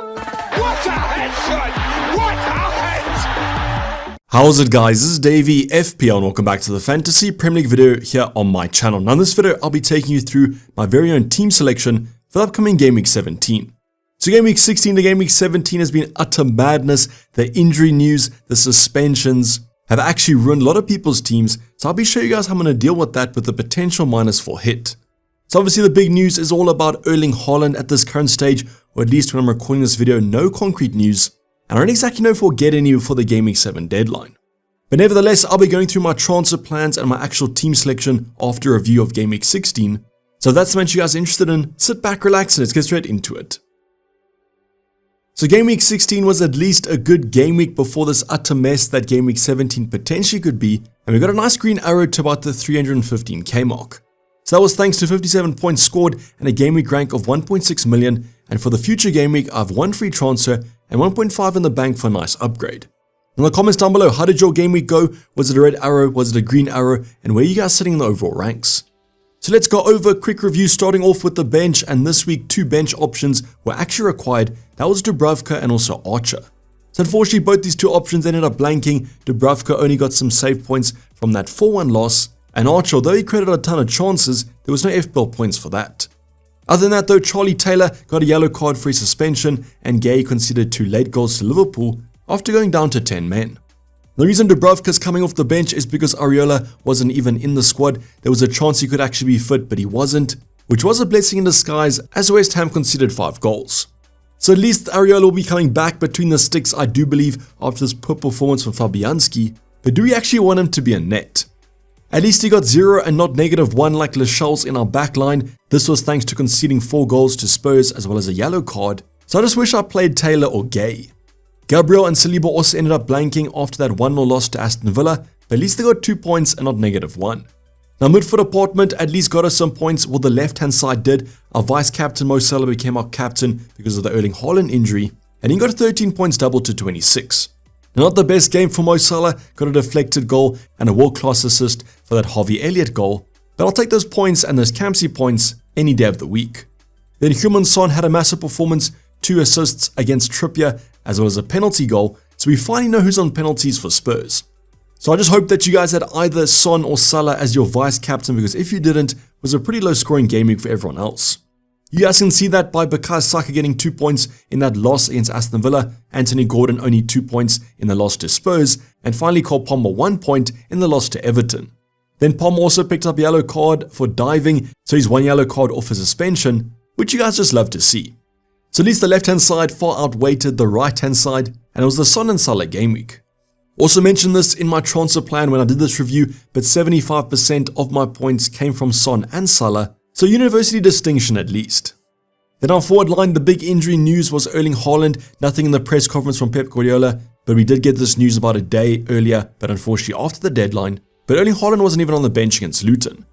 What a headshot! What a head! How's it, guys? This is Dayvy, FPL, and welcome back to the Fantasy Premier League video here on my channel. Now in this video, I'll be taking you through my very own team selection for the upcoming Game Week 17. So Game Week 16 to Game Week 17 has been utter madness. The injury news, the suspensions have actually ruined a lot of people's teams, so I'll be showing you guys how I'm going to deal with that with the potential -4 hit. So obviously the big news is all about Erling Haaland at this current stage, or at least when I'm recording this video, no concrete news, and I don't exactly know if we'll get any before the Game Week 7 deadline. But nevertheless, I'll be going through my transfer plans and my actual team selection after a review of Game Week 16. So if that's something you guys are interested in, sit back, relax, and let's get straight into it. So Game Week 16 was at least a good game week before this utter mess that Game Week 17 potentially could be, and we got a nice green arrow to about the 315k mark. So that was thanks to 57 points scored and a game week rank of 1.6 million, and for the future game week I have 1 free transfer and 1.5 in the bank for a nice upgrade. In the comments down below, how did your game week go? Was it a red arrow? Was it a green arrow? And where are you guys sitting in the overall ranks? So let's go over a quick review, starting off with the bench, and this week 2 bench options were actually required. That was Dubravka and also Archer. So unfortunately both these 2 options ended up blanking. Dubravka only got some save points from that 4-1 loss, and Archer, although he created a ton of chances, there was no FPL points for that. Other than that though, Charlie Taylor got a yellow card for his suspension, and Gay conceded 2 late goals to Liverpool after going down to 10 men. The reason Dubravka's coming off the bench is because Areola wasn't even in the squad. There was a chance he could actually be fit, but he wasn't, which was a blessing in disguise as West Ham conceded 5 goals. So at least Areola will be coming back between the sticks, I do believe, after this poor performance from Fabianski, but do we actually want him to be a net? At least he got 0 and not -1 like Lascelles in our backline. This was thanks to conceding 4 goals to Spurs as well as a yellow card, so I just wish I played Taylor or Gay. Gabriel and Saliba also ended up blanking after that 1-0 loss to Aston Villa, but at least they got 2 points and not -1. Now midfield department at least got us some points. Well, the left hand side did. Our vice captain Mo Salah became our captain because of the Erling Haaland injury, and he got 13 points doubled to 26. Now, not the best game for Mo Salah, got a deflected goal and a world-class assist for that Harvey Elliott goal, but I'll take those points and those Campsey points any day of the week. Then Heung-min Son had a massive performance, 2 assists against Trippier as well as a penalty goal, so we finally know who's on penalties for Spurs. So I just hope that you guys had either Son or Salah as your vice captain, because if you didn't, it was a pretty low scoring game week for everyone else. You guys can see that by Bukayo Saka getting 2 points in that loss against Aston Villa, Anthony Gordon only 2 points in the loss to Spurs, and finally Cole Palmer 1 point in the loss to Everton. Then Palmer also picked up a yellow card for diving, so he's 1 yellow card off his suspension, which you guys just love to see. So at least the left hand side far outweighed the right hand side, and it was the Son and Salah game week. Also mentioned this in my transfer plan when I did this review, but 75% of my points came from Son and Salah, so university distinction at least. Then our forward line, the big injury news was Erling Haaland. Nothing in the press conference from Pep Guardiola, but we did get this news about a day earlier, but unfortunately after the deadline. But Erling Haaland wasn't even on the bench against Luton.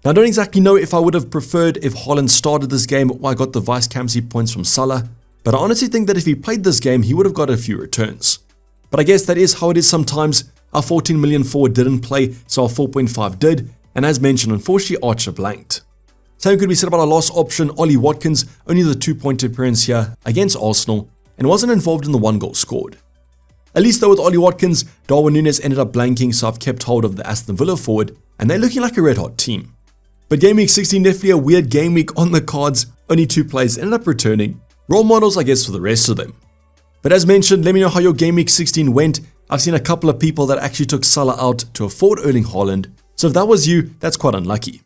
Now I don't exactly know if I would have preferred if Haaland started this game or I got the vice Campsey points from Salah, but I honestly think that if he played this game, he would have got a few returns. But I guess that is how it is sometimes. Our 14 million forward didn't play, so our 4.5 did, and as mentioned, unfortunately Archer blanked. Same could be said about our last option, Ollie Watkins, only the 2-point appearance here against Arsenal, and wasn't involved in the 1 goal scored. At least though with Ollie Watkins, Darwin Núñez ended up blanking, so I've kept hold of the Aston Villa forward, and they're looking like a red hot team. But Game Week 16 definitely a weird game week on the cards, only 2 players ended up returning. Role models I guess for the rest of them. But as mentioned, let me know how your Game Week 16 went. I've seen a couple of people that actually took Salah out to afford Erling Haaland, so if that was you, that's quite unlucky.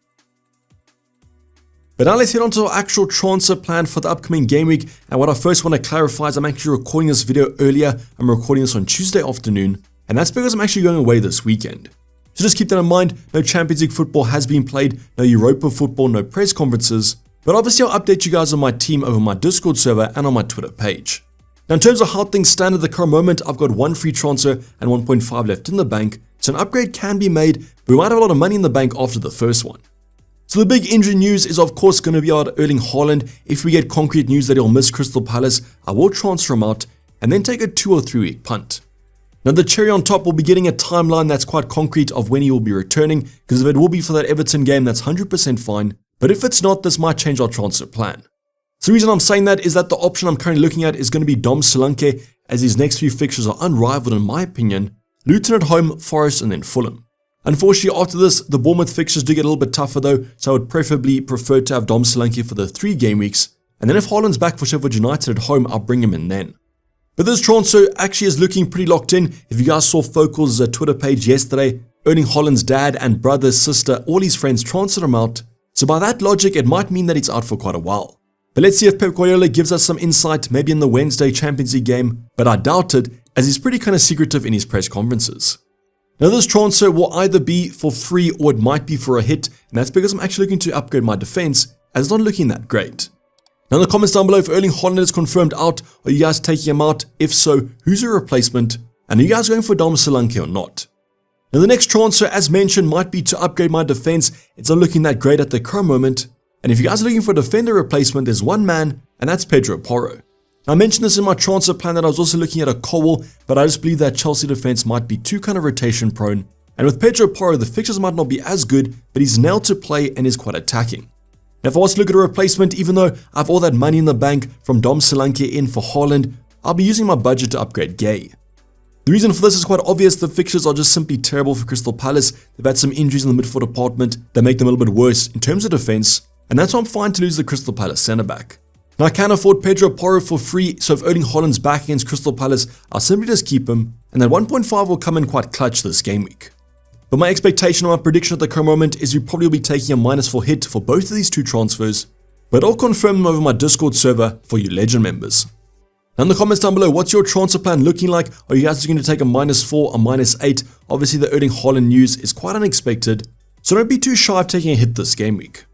But now let's head on to our actual transfer plan for the upcoming game week, and what I first want to clarify is I'm actually recording this video earlier. I'm recording this on Tuesday afternoon, and that's because I'm actually going away this weekend. So just keep that in mind. No Champions League football has been played, no Europa football, no press conferences, but obviously I'll update you guys on my team over my Discord server and on my Twitter page. Now in terms of how things stand at the current moment, I've got 1 free transfer and 1.5 left in the bank, so an upgrade can be made, but we might have a lot of money in the bank after the first one. So the big injury news is of course going to be about Erling Haaland. If we get concrete news that he'll miss Crystal Palace, I will transfer him out and then take a 2 or 3 week punt. Now the cherry on top will be getting a timeline that's quite concrete of when he will be returning, because if it will be for that Everton game, that's 100% fine, but if it's not, this might change our transfer plan. So the reason I'm saying that is that the option I'm currently looking at is going to be Dom Solanke, as his next few fixtures are unrivaled in my opinion. Luton at home, Forest and then Fulham. Unfortunately, after this, the Bournemouth fixtures do get a little bit tougher though, so I would preferably prefer to have Dom Solanke for the 3 game weeks, and then if Haaland's back for Sheffield United at home, I'll bring him in then. But this transfer actually is looking pretty locked in. If you guys saw Focal's Twitter page yesterday, Erling Haaland's dad and brother, sister, all his friends transferred him out, so by that logic, it might mean that he's out for quite a while. But let's see if Pep Guardiola gives us some insight, maybe in the Wednesday Champions League game, but I doubt it, as he's pretty kind of secretive in his press conferences. Now this transfer will either be for free or it might be for a hit, and that's because I'm actually looking to upgrade my defense, as it's not looking that great. Now in the comments down below, if Erling Haaland is confirmed out, are you guys taking him out? If so, who's your replacement? And are you guys going for Dom Solanke or not? Now the next transfer, as mentioned, might be to upgrade my defense. It's not looking that great at the current moment. And if you guys are looking for a defender replacement, there's one man, and that's Pedro Porro. Now I mentioned this in my transfer plan that I was also looking at a Cowell, but I just believe that Chelsea defense might be too kind of rotation prone. And with Pedro Porro, the fixtures might not be as good, but he's nailed to play and is quite attacking. Now if I was to look at a replacement, even though I have all that money in the bank from Dom Solanke in for Haaland, I'll be using my budget to upgrade Gay. The reason for this is quite obvious. The fixtures are just simply terrible for Crystal Palace. They've had some injuries in the midfield department that make them a little bit worse in terms of defense, and that's why I'm fine to lose the Crystal Palace centre-back. Now I can afford Pedro Porro for free, so if Erling Haaland's back against Crystal Palace, I'll simply just keep him, and that 1.5 will come in quite clutch this game week. But my expectation or my prediction at the current moment is we probably will be taking a -4 hit for both of these 2 transfers, but I'll confirm them over my Discord server for you Legend members. Now in the comments down below, what's your transfer plan looking like? Are you guys going to take a -4 or -8? Obviously the Erling Haaland news is quite unexpected, so don't be too shy of taking a hit this game week.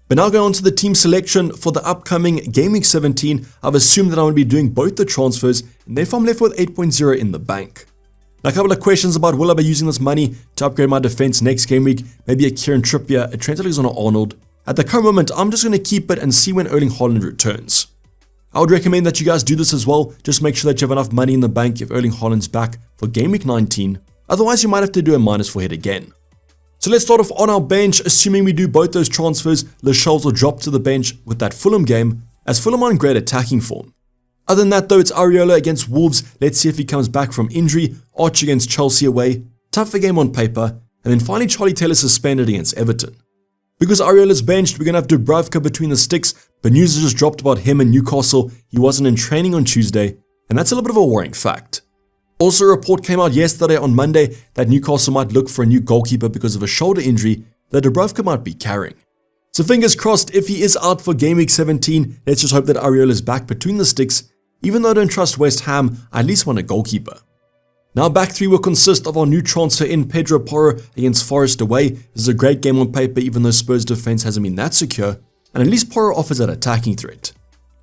But now going on to the team selection for the upcoming Game Week 17, I've assumed that I'm going to be doing both the transfers, and therefore I'm left with 8.0 in the bank. Now a couple of questions about will I be using this money to upgrade my defense next game week, maybe a Kieran Trippier, a Trent Alexander-Arnold. At the current moment, I'm just going to keep it and see when Erling Haaland returns. I would recommend that you guys do this as well, just make sure that you have enough money in the bank if Erling Haaland's back for Game Week 19, otherwise you might have to do a -4 hit again. So let's start off on our bench. Assuming we do both those transfers, Lascelles will drop to the bench with that Fulham game, as Fulham are in great attacking form. Other than that though, it's Areola against Wolves. Let's see if he comes back from injury. Arch against Chelsea away. Tougher game on paper. And then finally Charlie Taylor suspended against Everton. Because Areola's benched, we're going to have Dubravka between the sticks, but news has just dropped about him in Newcastle. He wasn't in training on Tuesday, and that's a little bit of a worrying fact. Also, a report came out yesterday on Monday that Newcastle might look for a new goalkeeper because of a shoulder injury that Dubravka might be carrying. So fingers crossed, if he is out for Game Week 17, let's just hope that Areola is back between the sticks. Even though I don't trust West Ham, I at least want a goalkeeper. Now back 3 will consist of our new transfer in Pedro Porro against Forest away. This is a great game on paper even though Spurs defense hasn't been that secure, and at least Porro offers that attacking threat.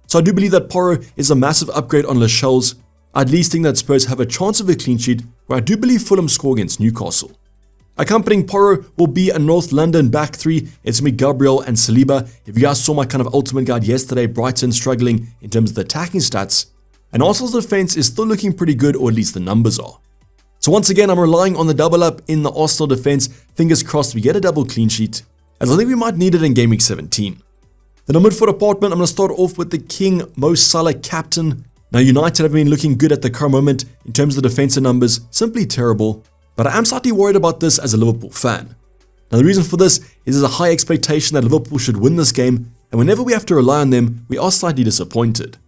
So I do believe that Porro is a massive upgrade on Lascelles. I at least think that Spurs have a chance of a clean sheet, where I do believe Fulham score against Newcastle. Accompanying Porro will be a North London back 3. It's me, Gabriel and Saliba. If you guys saw my kind of ultimate guide yesterday, Brighton struggling in terms of the attacking stats, and Arsenal's defense is still looking pretty good, or at least the numbers are. So once again, I'm relying on the double up in the Arsenal defense. Fingers crossed we get a double clean sheet, as I think we might need it in Game Week 17. Then our midfield department, I'm going to start off with the King, Mo Salah, captain. Now United have been looking good at the current moment in terms of the defensive numbers, simply terrible. But I am slightly worried about this as a Liverpool fan. Now the reason for this is there's a high expectation that Liverpool should win this game, and whenever we have to rely on them, we are slightly disappointed.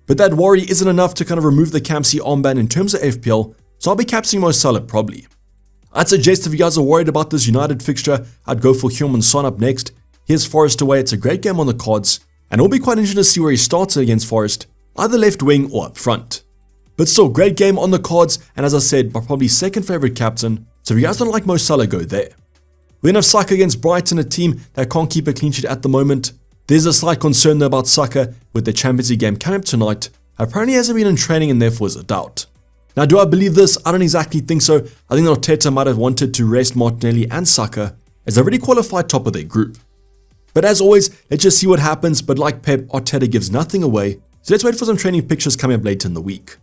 But that worry isn't enough to kind of remove the Campsy armband in terms of FPL, so I'll be captaining Mo Salah probably. I'd suggest if you guys are worried about this United fixture, I'd go for Heung-min Son up next. Here's Forest away, it's a great game on the cards, and it'll be quite interesting to see where he starts against Forest, either left wing or up front. But still, great game on the cards, and as I said, my probably second favorite captain, so if you guys don't like Mo Salah, go there. We then have Saka against Brighton, a team that can't keep a clean sheet at the moment. There's a slight concern though about Saka with the Champions League game coming up tonight. Apparently he hasn't been in training and therefore is a doubt. Now do I believe this? I don't exactly think so. I think that Arteta might have wanted to rest Martinelli and Saka, as they've already qualified top of their group. But as always, let's just see what happens, but like Pep, Arteta gives nothing away, so let's wait for some training pictures coming up later in the week.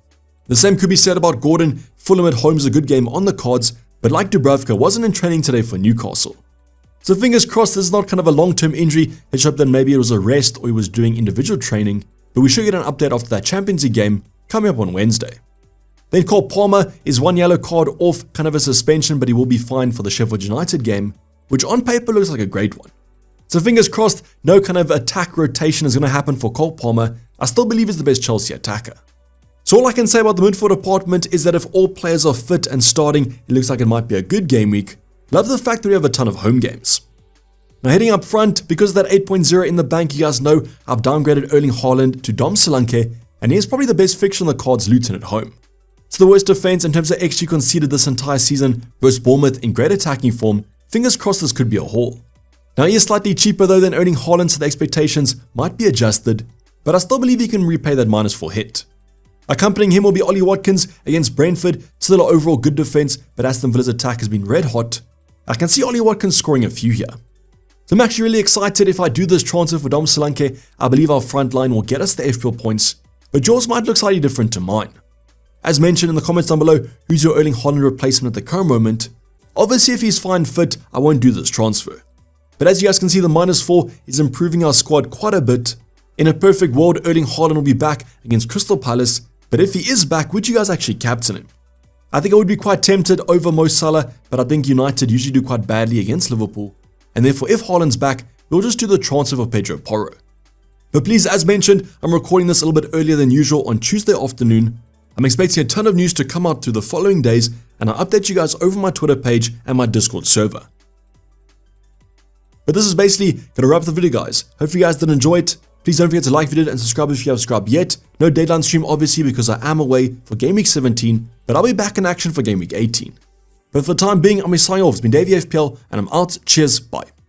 The same could be said about Gordon. Fulham at home is a good game on the cards, but like Dubravka wasn't in training today for Newcastle. So fingers crossed this is not kind of a long-term injury. Let's hope that maybe it was a rest or he was doing individual training, but we should get an update after that Champions League game coming up on Wednesday. Then Cole Palmer is one yellow card off kind of a suspension, but he will be fine for the Sheffield United game, which on paper looks like a great one. So fingers crossed, no kind of attack rotation is going to happen for Cole Palmer. I still believe he's the best Chelsea attacker. So all I can say about the midfield department is that if all players are fit and starting, it looks like it might be a good game week. Love the fact that we have a ton of home games. Now heading up front, because of that 8.0 in the bank, you guys know I've downgraded Erling Haaland to Dom Solanke, and he is probably the best fixture on the cards, Luton at home. It's the worst defense in terms of XG conceded this entire season versus Bournemouth in great attacking form. Fingers crossed this could be a haul. Now he is slightly cheaper though than Erling Haaland, so the expectations might be adjusted, but I still believe he can repay that -4 hit. Accompanying him will be Ollie Watkins against Brentford. Still an overall good defense, but Aston Villa's attack has been red hot. I can see Ollie Watkins scoring a few here. So I'm actually really excited if I do this transfer for Dom Solanke. I believe our front line will get us the FPL points, but yours might look slightly different to mine. As mentioned in the comments down below, who's your Erling Haaland replacement at the current moment? Obviously if he's fine fit, I won't do this transfer. But as you guys can see, the -4 is improving our squad quite a bit. In a perfect world, Erling Haaland will be back against Crystal Palace, but if he is back, would you guys actually captain him? I think I would be quite tempted over Mo Salah, but I think United usually do quite badly against Liverpool, and therefore if Haaland's back, we'll just do the transfer for Pedro Porro. But please, as mentioned, I'm recording this a little bit earlier than usual on Tuesday afternoon. I'm expecting a ton of news to come out through the following days, and I'll update you guys over my Twitter page and my Discord server. But this is basically going to wrap up the video, guys. Hope you guys did enjoy it. Please don't forget to like the video and subscribe if you haven't subscribed yet. No deadline stream obviously because I am away for Game Week 17, but I'll be back in action for Game Week 18. But for the time being, I'm signing off. It's been Dayvy FPL and I'm out. Cheers, bye.